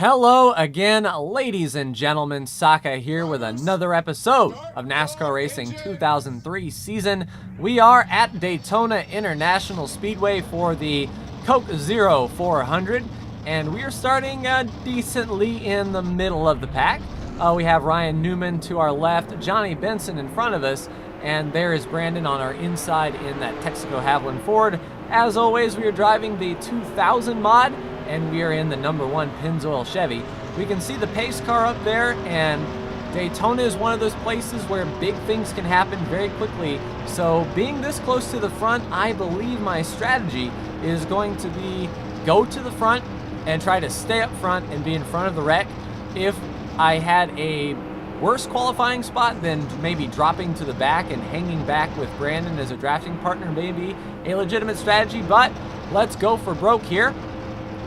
Hello again, ladies and gentlemen. Saka here with another episode of NASCAR Racing 2003 season. We are at Daytona International Speedway for the Coke Zero 400, and we are starting decently in the middle of the pack. We have Ryan Newman to our left, Johnny Benson in front of us, and there is Brandon on our inside in that Texaco Haviland Ford. As always, we are driving the 2000 mod, and we are in the #1 Pennzoil Chevy. We can see the pace car up there, and Daytona is one of those places where big things can happen very quickly. So being this close to the front, I believe my strategy is going to be go to the front and try to stay up front and be in front of the wreck. If I had a worse qualifying spot, then maybe dropping to the back and hanging back with Brandon as a drafting partner may be a legitimate strategy, but let's go for broke here.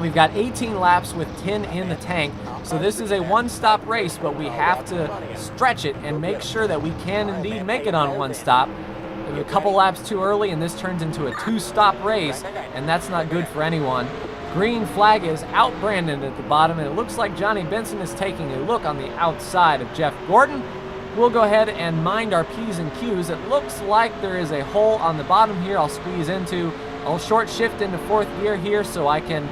We've got 18 laps with 10 in the tank, so this is a one-stop race, but we have to stretch it and make sure that we can indeed make it on one stop. A couple laps too early and this turns into a two-stop race, and that's not good for anyone. Green flag is out Brandon at the bottom, and it looks like Johnny Benson is taking a look on the outside of Jeff Gordon. We'll go ahead and mind our P's and Q's. It looks like there is a hole on the bottom here I'll squeeze into. I'll short shift into fourth gear here so I can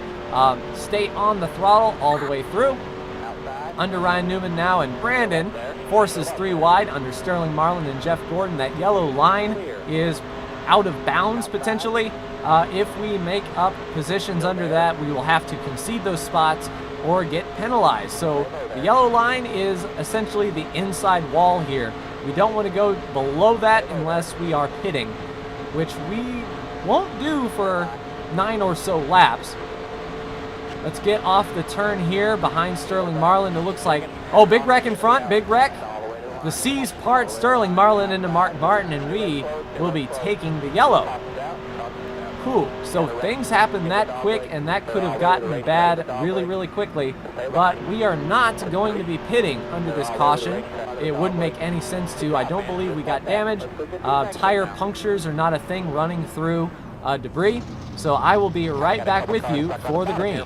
stay on the throttle all the way through. Under Ryan Newman now, and Brandon forces 3 wide under Sterling Marlin and Jeff Gordon. That yellow line is out of bounds potentially. If we make up positions under that, we will have to concede those spots or get penalized. So the yellow line is essentially the inside wall here. We don't want to go below that unless we are pitting, which we won't do for 9 or so laps. Let's get off the turn here behind Sterling Marlin. It looks like, oh, big wreck in front, big wreck. The C's part Sterling Marlin into Mark Martin, and we will be taking the yellow. Whew, so things happen that quick, and that could have gotten bad really, really quickly. But we are not going to be pitting under this caution. It wouldn't make any sense to. I don't believe we got damage. Tire punctures are not a thing running through debris. So I will be right back with you for the green.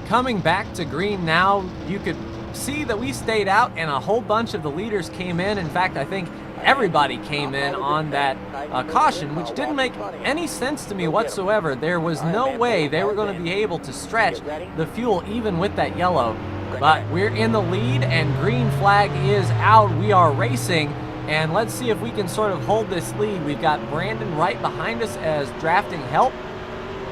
Coming back to green now, you could see that we stayed out and a whole bunch of the leaders came in. In fact, I think everybody came in on that caution, which didn't make any sense to me whatsoever. There was no way they were going to be able to stretch the fuel even with that yellow. But we're in the lead and green flag is out. We are racing, and let's see if we can sort of hold this lead. We've got Brandon right behind us as drafting help,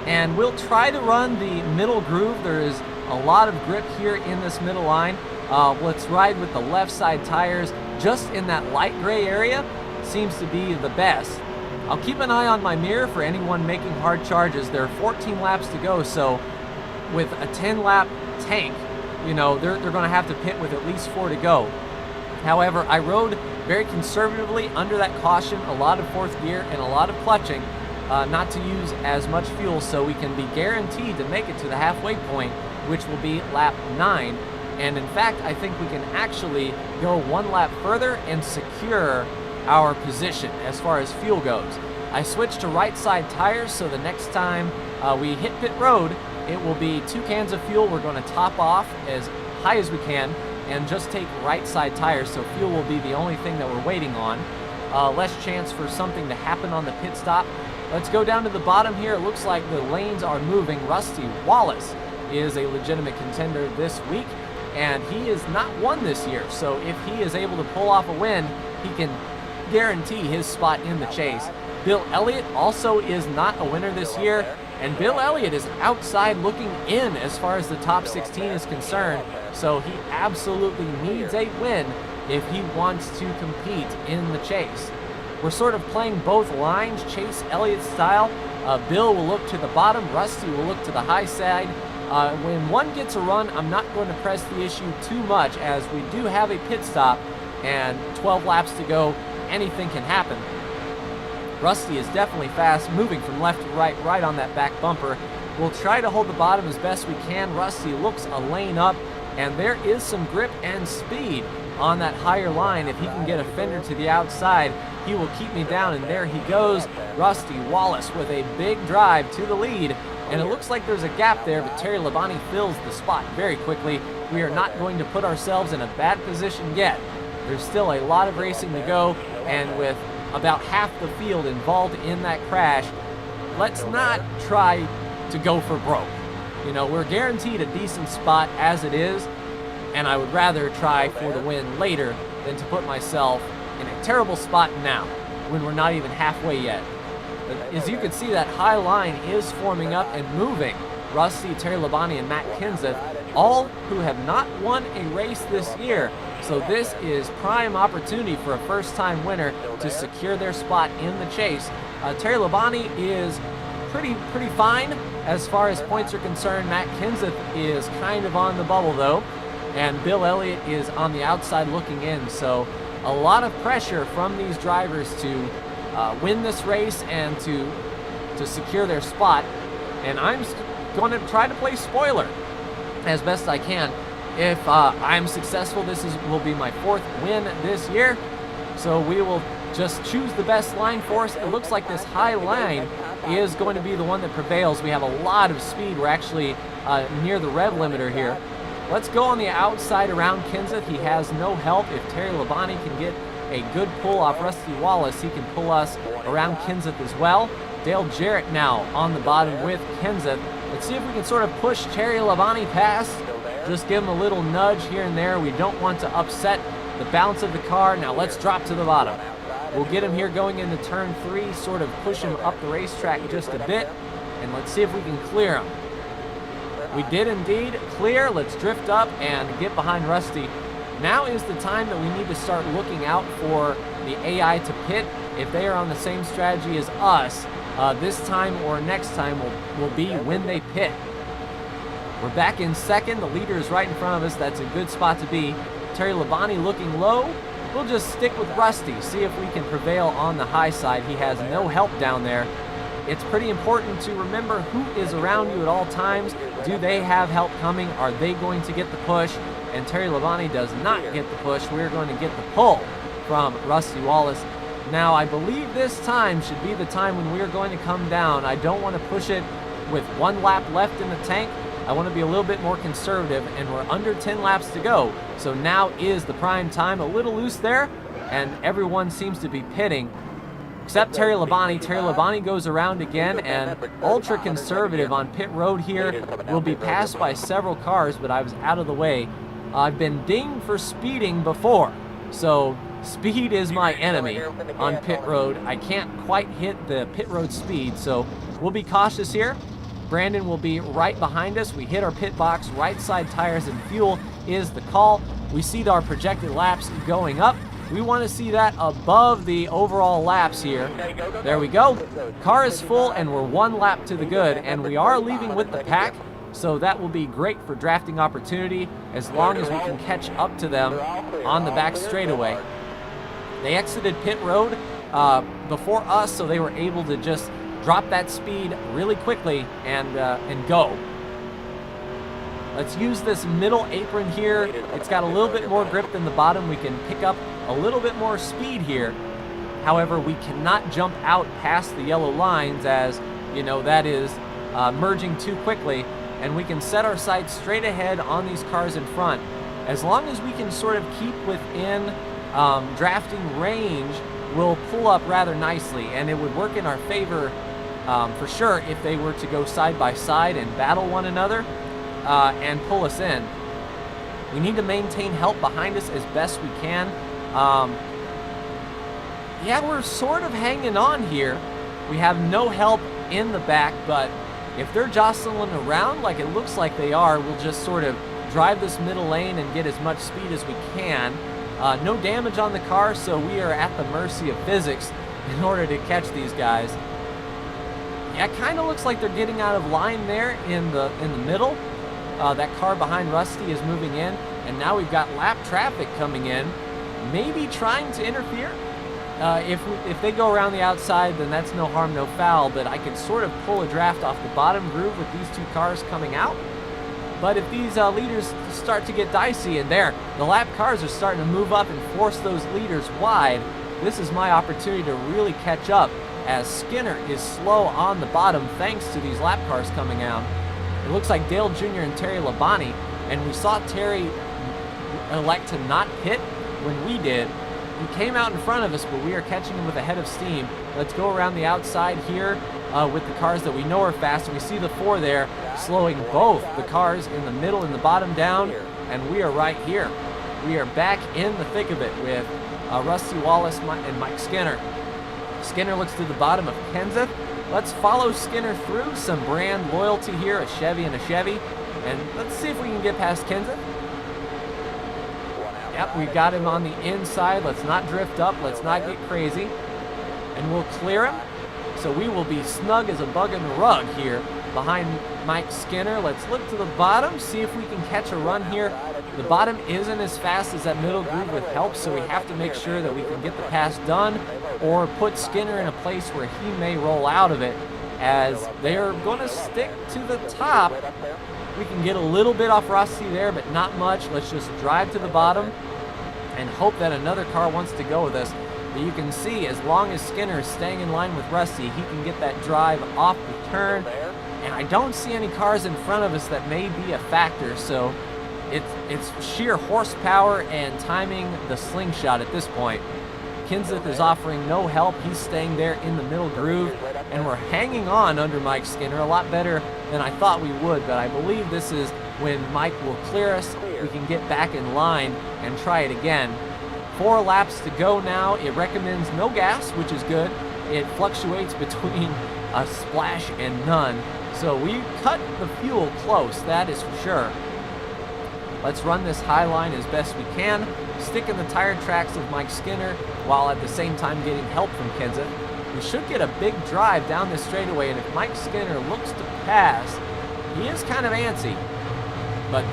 and we'll try to run the middle groove. There is a lot of grip here in this middle line. Let's ride with the left side tires just in that light gray area. Seems to be the best. I'll keep an eye on my mirror for anyone making hard charges. There are 14 laps to go, so with a 10-lap tank, you know, they're going to have to pit with at least 4 to go. However, I rode very conservatively under that caution, a lot of fourth gear and a lot of clutching, not to use as much fuel, so we can be guaranteed to make it to the halfway point, which will be lap 9. And in fact, I think we can actually go 1 lap further and secure our position as far as fuel goes. I switched to right side tires, so the next time we hit pit road, it will be 2 cans of fuel. We're going to top off as high as we can and just take right side tires, so fuel will be the only thing that we're waiting on. Less chance for something to happen on the pit stop. Let's go down to the bottom here. It looks like the lanes are moving. Rusty Wallace is a legitimate contender this week, and he is not won this year, so if he is able to pull off a win, he can guarantee his spot in the chase. Bill Elliott also is not a winner this year, and Bill Elliott is outside looking in as far as the top 16 is concerned, so he absolutely needs a win if he wants to compete in the chase. We're sort of playing both lines, Chase Elliott style. Bill will look to the bottom, Rusty will look to the high side. When one gets a run, I'm not going to press the issue too much, as we do have a pit stop and 12 laps to go. Anything can happen. Rusty is definitely fast, moving from left to right, right on that back bumper. We'll try to hold the bottom as best we can. Rusty looks a lane up, and there is some grip and speed on that higher line. If he can get a fender to the outside, he will keep me down, and there he goes. Rusty Wallace with a big drive to the lead, and it looks like there's a gap there, but Terry Labonte fills the spot very quickly. We are not going to put ourselves in a bad position yet. There's still a lot of racing to go, and with about half the field involved in that crash, let's not try to go for broke. You know, we're guaranteed a decent spot as it is, and I would rather try for the win later than to put myself in a terrible spot now when we're not even halfway yet. But as you can see, that high line is forming up and moving. Rusty, Terry Labonte, and Matt Kenseth, all who have not won a race this year. So this is prime opportunity for a first-time winner to secure their spot in the chase. Terry Labonte is pretty fine as far as points are concerned. Matt Kenseth is kind of on the bubble though, and Bill Elliott is on the outside looking in. So a lot of pressure from these drivers to win this race and to secure their spot. And I'm going to try to play spoiler as best I can. If I'm successful, this will be my 4th win this year. So we will just choose the best line for us. It looks like this high line is going to be the one that prevails. We have a lot of speed. We're actually near the rev limiter here. Let's go on the outside around Kenseth. He has no help. If Terry Labonte can get a good pull off Rusty Wallace, he can pull us around Kenseth as well. Dale Jarrett now on the bottom with Kenseth. Let's see if we can sort of push Terry Labonte past. Just give him a little nudge here and there. We don't want to upset the balance of the car. Now let's drop to the bottom. We'll get him here going into turn 3, sort of push him up the racetrack just a bit, and let's see if we can clear him. We did indeed clear. Let's drift up and get behind Rusty. Now is the time that we need to start looking out for the AI to pit. If they are on the same strategy as us, this time or next time will be when they pit. We're back in second. The leader is right in front of us. That's a good spot to be. Terry Labonte looking low. We'll just stick with Rusty, see if we can prevail on the high side. He has no help down there. It's pretty important to remember who is around you at all times. Do they have help coming? Are they going to get the push? And Terry Labonte does not get the push. We're going to get the pull from Rusty Wallace. Now, I believe this time should be the time when we're going to come down. I don't want to push it with 1 lap left in the tank. I want to be a little bit more conservative, and we're under 10 laps to go. So now is the prime time. A little loose there, and everyone seems to be pitting, except Terry Labonte. Terry Labonte goes around again, and ultra conservative on pit road here. Will be passed by several cars, but I was out of the way. I've been dinged for speeding before, so speed is my enemy on pit road. I can't quite hit the pit road speed, so we'll be cautious here. Brandon will be right behind us. We hit our pit box. Right side tires and fuel is the call. We see our projected laps going up. We want to see that above the overall laps here. There we go. Car is full, and we're 1 lap to the good, and we are leaving with the pack, so that will be great for drafting opportunity as long as we can catch up to them on the back straightaway. They exited pit road before us, so they were able to just drop that speed really quickly and go. Let's use this middle apron here. It's got a little bit more grip than the bottom. We can pick up a little bit more speed here. However, we cannot jump out past the yellow lines, as you know, that is merging too quickly, and we can set our sights straight ahead on these cars in front. As long as we can sort of keep within drafting range, we'll pull up rather nicely, and it would work in our favor for sure if they were to go side by side and battle one another and pull us in. We need to maintain help behind us as best we can. Yeah, we're sort of hanging on here. We have no help in the back, but if they're jostling around like it looks like they are, we'll just sort of drive this middle lane and get as much speed as we can. No damage on the car, so we are at the mercy of physics in order to catch these guys. Yeah, it kind of looks like they're getting out of line there in the middle. That car behind Rusty is moving in, and now we've got lap traffic coming in, maybe trying to interfere. If they go around the outside, then that's no harm, no foul, but I can sort of pull a draft off the bottom groove with these two cars coming out. But if these leaders start to get dicey, and there, the lap cars are starting to move up and force those leaders wide, this is my opportunity to really catch up, as Skinner is slow on the bottom thanks to these lap cars coming out. It looks like Dale Jr. and Terry Labonte, and we saw Terry elect to not pit when we did. He came out in front of us, but we are catching him with a head of steam. Let's go around the outside here with the cars that we know are fast. We see the 4 there slowing both the cars in the middle and the bottom down, and we are right here. We are back in the thick of it with Rusty Wallace and Mike Skinner. Skinner looks to the bottom of Kenseth. Let's follow Skinner through. Some brand loyalty here, a Chevy and a Chevy. And let's see if we can get past Kenseth. Yep, we got him on the inside. Let's not drift up. Let's not get crazy. And we'll clear him. So we will be snug as a bug in the rug here behind Mike Skinner. Let's look to the bottom, see if we can catch a run here. The bottom isn't as fast as that middle groove with help, so we have to make sure that we can get the pass done or put Skinner in a place where he may roll out of it, as they are going to stick to the top. We can get a little bit off Rusty there, but not much. Let's just drive to the bottom and hope that another car wants to go with us. But you can see, as long as Skinner is staying in line with Rusty, he can get that drive off the turn. And I don't see any cars in front of us that may be a factor, so it's sheer horsepower and timing the slingshot at this point. Kenseth is offering no help. He's staying there in the middle groove, and we're hanging on under Mike Skinner a lot better than I thought we would, but I believe this is when Mike will clear us. We can get back in line and try it again. 4 laps to go now. It recommends no gas, which is good. It fluctuates between a splash and none. So we cut the fuel close, that is for sure. Let's run this high line as best we can, stick in the tire tracks of Mike Skinner, while at the same time getting help from Kenseth. We should get a big drive down this straightaway, and if Mike Skinner looks to pass, he is kind of antsy. But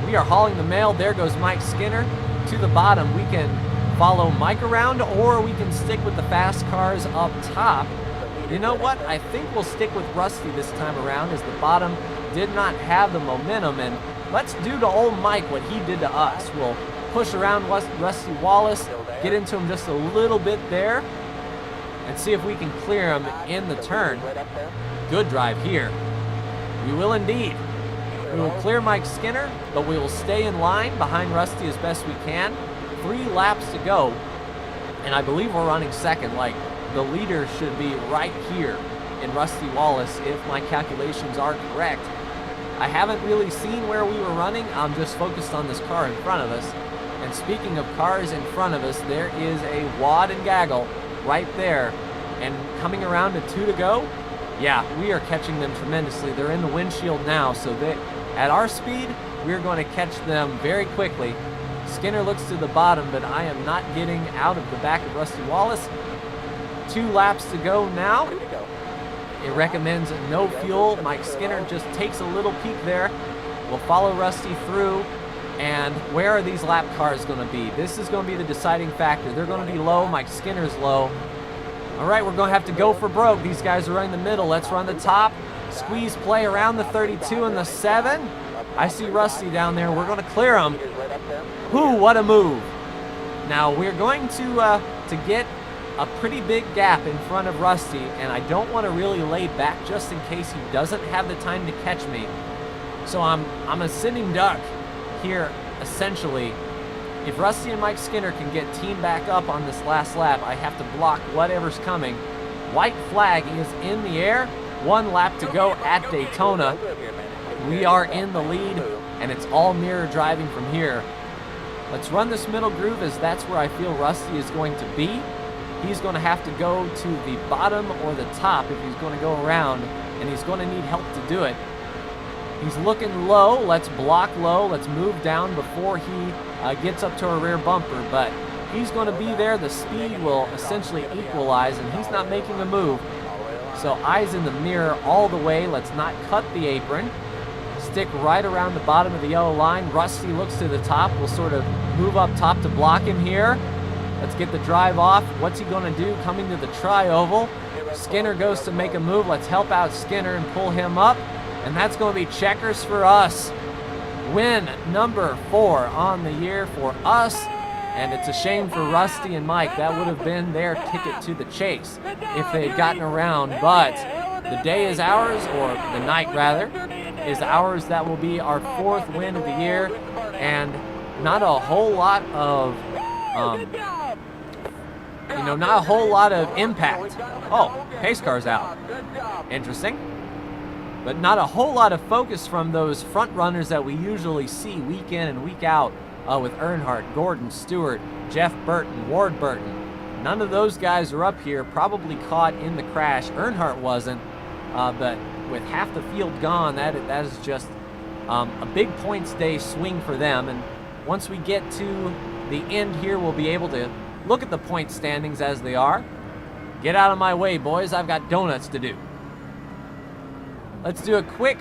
we are hauling the mail. There goes Mike Skinner to the bottom. We can follow Mike around, or we can stick with the fast cars up top. You know what? I think we'll stick with Rusty this time around, as the bottom did not have the momentum, and let's do to old Mike what he did to us. We'll push around Rusty Wallace, get into him just a little bit there, and see if we can clear him in the turn. Good drive here. We will indeed. We will clear Mike Skinner, but we will stay in line behind Rusty as best we can. 3 laps to go, and I believe we're running second. Like, the leader should be right here in Rusty Wallace if my calculations are correct. I haven't really seen where we were running. I'm just focused on this car in front of us. And speaking of cars in front of us, there is a Wad and Gaggle right there. And coming around to 2 to go, yeah, we are catching them tremendously. They're in the windshield now, so at our speed, we're going to catch them very quickly. Skinner looks to the bottom, but I am not getting out of the back of Rusty Wallace. 2 laps to go now. It recommends no fuel. Mike Skinner just takes a little peek there. We'll follow Rusty through. And where are these lap cars going to be? This is going to be the deciding factor. They're going to be low. Mike Skinner's low. All right, we're going to have to go for broke. These guys are running the middle. Let's run the top. Squeeze play around the 32 and the 7. I see Rusty down there. We're going to clear him. Whoo, what a move. Now, we're going to get a pretty big gap in front of Rusty, and I don't want to really lay back just in case he doesn't have the time to catch me. So I'm a sitting duck here, essentially. If Rusty and Mike Skinner can get teamed back up on this last lap, I have to block whatever's coming. White flag is in the air. 1 lap to go at Daytona. We are in the lead, and it's all mirror driving from here. Let's run this middle groove, as that's where I feel Rusty is going to be. He's going to have to go to the bottom or the top if he's going to go around, and he's going to need help to do it. He's looking low. Let's block low. Let's move down before he gets up to our rear bumper, but he's going to be there. The speed will essentially equalize, and he's not making a move. So eyes in the mirror all the way. Let's not cut the apron. Stick right around the bottom of the yellow line. Rusty looks to the top. We'll sort of move up top to block him here. Let's get the drive off. What's he going to do coming to the tri-oval? Skinner goes to make a move. Let's help out Skinner and pull him up. And that's going to be checkers for us. Win number 4 on the year for us. And it's a shame for Rusty and Mike. That would have been their ticket to the chase if they had gotten around. But the day is ours, or the night rather, is ours. That will be our 4th win of the year. And not a whole lot of, not a whole lot of impact. Oh, pace car's out. Interesting. But not a whole lot of focus from those front runners that we usually see week in and week out with Earnhardt, Gordon, Stewart, Jeff Burton, Ward Burton. None of those guys are up here, probably caught in the crash. Earnhardt wasn't, but with half the field gone, that is just a big points day swing for them. And once we get to the end here, we'll be able to look at the point standings as they are. Get out of my way, boys. I've got donuts to do. Let's do a quick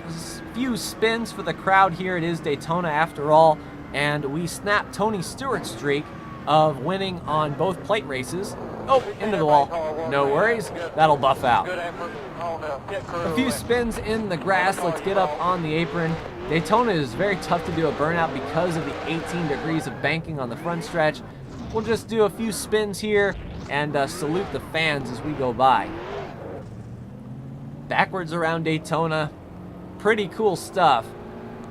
few spins for the crowd here. It is Daytona after all, and we snapped Tony Stewart's streak of winning on both plate races. Oh, into the wall. No worries. That'll buff out. A few spins in the grass. Let's get up on the apron. Daytona is very tough to do a burnout because of the 18 degrees of banking on the front stretch. We'll just do a few spins here and salute the fans as we go by. Backwards around Daytona. Pretty cool stuff.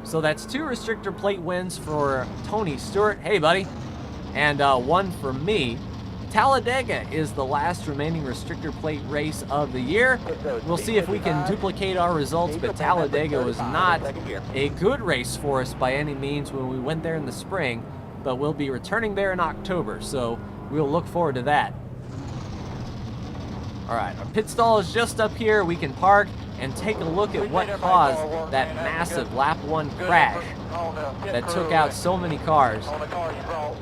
So that's 2 restrictor plate wins for Tony Stewart. Hey, buddy. And 1 for me. Talladega is the last remaining restrictor plate race of the year. We'll see if we can duplicate our results, but Talladega was not a good race for us by any means when we went there in the spring, but we'll be returning there in October, so we'll look forward to that. All right, our pit stall is just up here. We can park and take a look at what caused that massive lap 1 crash that took out so many cars.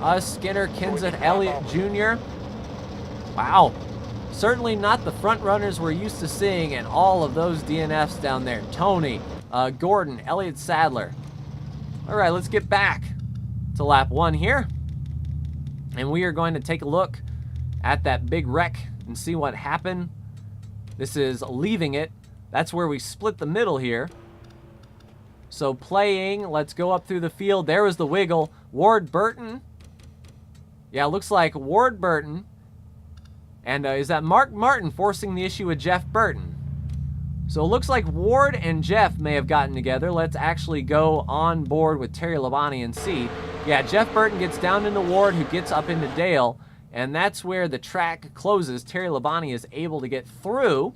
Us, Skinner, Kenseth, Elliott Jr. Wow, certainly not the front runners we're used to seeing, and all of those DNFs down there. Tony, Gordon, Elliott Sadler. All right, let's get back to lap 1 here, and we are going to take a look at that big wreck and see what happened. This is leaving it. That's where we split the middle here. So playing, let's go up through the field. There was the wiggle. Ward Burton. Yeah, looks like Ward Burton. And is that Mark Martin forcing the issue with Jeff Burton? So it looks like Ward and Jeff may have gotten together. Let's actually go on board with Terry Labonte and see. Yeah, Jeff Burton gets down into Ward, who gets up into Dale. And that's where the track closes. Terry Labonte is able to get through.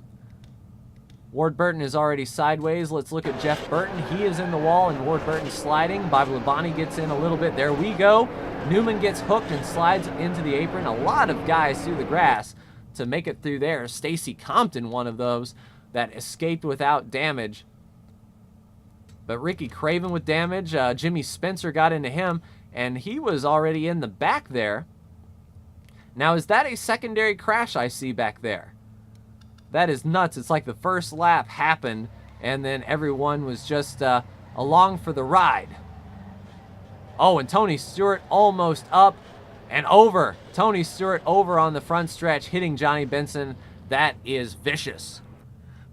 Ward Burton is already sideways. Let's look at Jeff Burton. He is in the wall, and Ward Burton sliding. Bob Labonte gets in a little bit. There we go. Newman gets hooked and slides into the apron. A lot of guys through the grass to make it through there. Stacy Compton, one of those that escaped without damage. But Ricky Craven with damage. Jimmy Spencer got into him, and he was already in the back there. Now, is that a secondary crash I see back there? That is nuts. It's like the first lap happened, and then everyone was just along for the ride. Oh, and Tony Stewart almost up and over. Tony Stewart over on the front stretch, hitting Johnny Benson. That is vicious.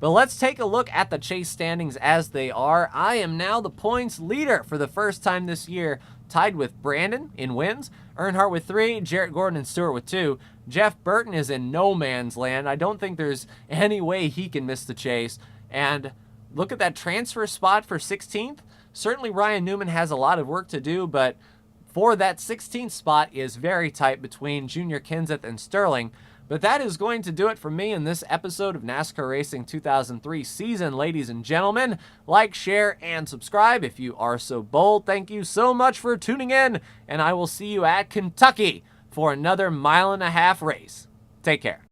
But let's take a look at the chase standings as they are. I am now the points leader for the first time this year. tied with Brandon in wins, Earnhardt with 3, Jarrett Gordon and Stewart with 2. Jeff Burton is in no man's land. I don't think there's any way he can miss the chase. And look at that transfer spot for 16th. Certainly Ryan Newman has a lot of work to do, but for that 16th spot is very tight between Junior Kenseth and Sterling. But that is going to do it for me in this episode of NASCAR Racing 2003 season, ladies and gentlemen. Like, share, and subscribe if you are so bold. Thank you so much for tuning in, and I will see you at Kentucky for another mile-and-a-half race. Take care.